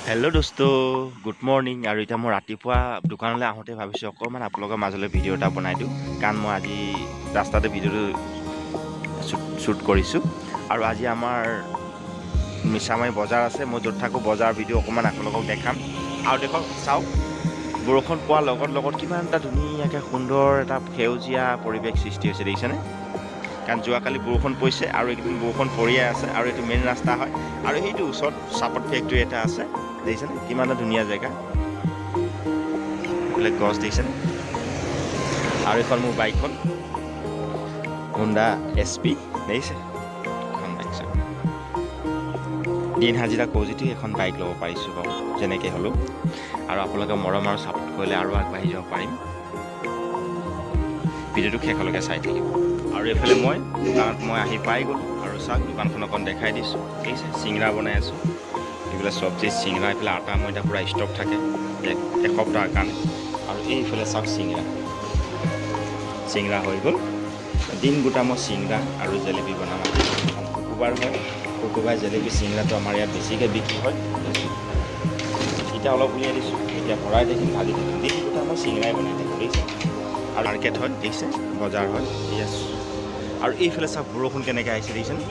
Hello' দোস্ত, good morning. আৰু এতিয়া মই ৰাতিপুৱা দোকানলৈ আহোঁতে ভাবিছোঁ অকণমান আপোনালোকৰ মাজলৈ ভিডিঅ' এটা বনাই দিওঁ, কাৰণ মই আজি ৰাস্তাতে ভিডিঅ'টো শ্বুট কৰিছোঁ। আৰু আজি আমাৰ মিছামাৰী বজাৰ আছে, মই য'ত থাকোঁ বজাৰ ভিডিঅ' অকণমান আপোনালোকক দেখাম। আৰু দেখক, চাওক, বৰষুণ পোৱাৰ লগত কিমান এটা ধুনীয়াকৈ সুন্দৰ এটা সেউজীয়া পৰিৱেশ সৃষ্টি হৈছে, দেখিছেনে? কাৰণ যোৱাকালি বৰষুণ পৰিছে আৰু এইকেইদিন বৰষুণ পৰিয়ে আছে। আৰু এইটো মেইন ৰাস্তা হয়, আৰু সেইটো ওচৰত চাহপাত ফেক্টৰী এটা আছে, দেখিছেনে? কিমান এটা ধুনীয়া জেগা, এইফালে গছ দেখিছেনে? আৰু এইখন মোৰ বাইকখন হোণ্ডা SP, দেখিছে? এখন বাইক চাওক, দিন হাজিৰা কৰোঁ যিটো এখন বাইক ল'ব পাৰিছোঁ বাৰু, যেনেকৈ হ'লেও। আৰু আপোনালোকে মৰম আৰু ছাপোৰ্ট কৰিলে আৰু আগবাঢ়ি যাব পাৰিম। ভিডিঅ'টো শেষলৈকে চাই থাকিব। আৰু এইফালে মই দোকানত আহি পাই গ'লোঁ। আৰু চাওক, দোকানখন অকণ দেখাই দিছোঁ, দেখিছে? চিংৰা বনাই আছোঁ, এইফালে চব্জি চিংৰা, এইফালে আটা ময়দা পূৰা ষ্টক থাকে এসপ্তাহৰ কাৰণে। আৰু এইফালে চাওক, চিংৰা হৈ গ'ল। দিন গোটা মই চিংৰা আৰু জেলেপি বনাম। শুকুৰবাৰ হয়, শুকুৰবাৰে জেলেপি চিংৰাটো আমাৰ ইয়াত বেছিকৈ বিক্ৰী হয়। এতিয়া অলপ উলিয়াই দিছোঁ, এতিয়া ভৰাই থাকিম, ভাজি থাকিম। দিন গোটা মই চিংৰাই বনাই থাকিম, দেখিছে? আৰু মাৰ্কেট হয়, দেখিছে? বজাৰ হয়, য়েছ। আৰু এইফালে চাওক, বৰষুণ কেনেকৈ আহিছে, দেখিছেনে?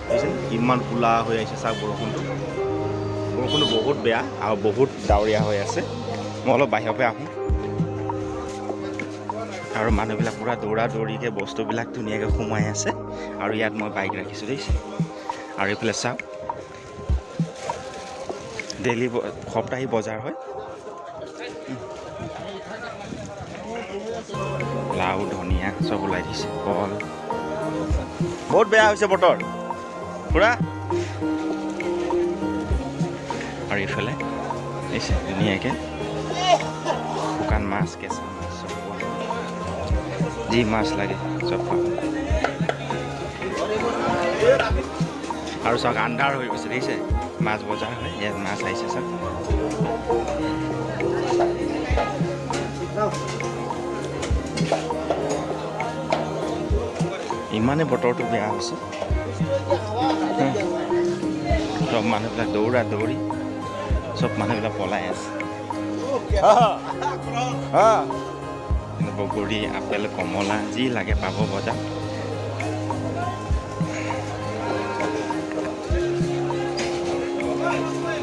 দেখিছেনে? ইমান ক'লা হৈ আহিছে চাওক বৰষুণটো বহুত বেয়া আৰু বহুত ডাৱৰীয়া হৈ আছে। মই অলপ বাহিৰৰ পৰা আহোঁ। আৰু মানুহবিলাক পূৰা দৌৰা দৌৰিকৈ বস্তুবিলাক ধুনীয়াকৈ সোমাই আছে। আৰু ইয়াত মই বাইক ৰাখিছোঁ, দেখিছে? আৰু এইফালে চাওক, ডেইলি সপ্তাহী বজাৰ হয়। লাও ধনিয়া চব ওলাই দিছে, কল। বহুত বেয়া হৈছে বতৰ পুৰা। আৰু এইফালে দেখিছে ধুনীয়াকৈ শুকান মাছ, কেঁচা মাছ চব পোৱা, যি মাছ লাগে চব পাব। আৰু চাওক, আন্ধাৰ হৈ গৈছে, দেখিছে? মাছ বজাৰ হয়, ইয়াত মাছ আহিছে চাওক। ইমানে বতৰটো বেয়া হৈছে, চব মানুহবিলাক দৌৰা দৌৰি, চব মানুহবিলাক পলাই আছে। বগৰী, আপেল, কমলা যি লাগে পাব বজাৰ।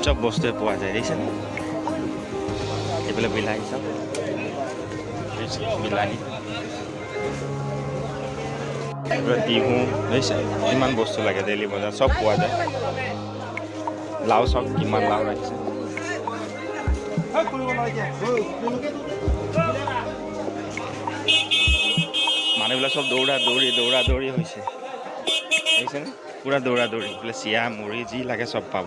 চব বস্তুৱে পোৱা যায়, দেখিছেনে? এইফালে বিলাহী চাওক, বিলাহী, তিহু, দেখিছে? কিমান বস্তু লাগে ডেইলি বজাৰ, চব পোৱা যায়। লাও চাওক, কিমান লাও ৰাখিছে। মানুহবিলাক চব দৌৰা দৌৰি হৈছে, দেখিছেনে? পূৰা দৌৰা দৌৰি। এইফালে চিৰা মুড়ি যি লাগে চব পাব।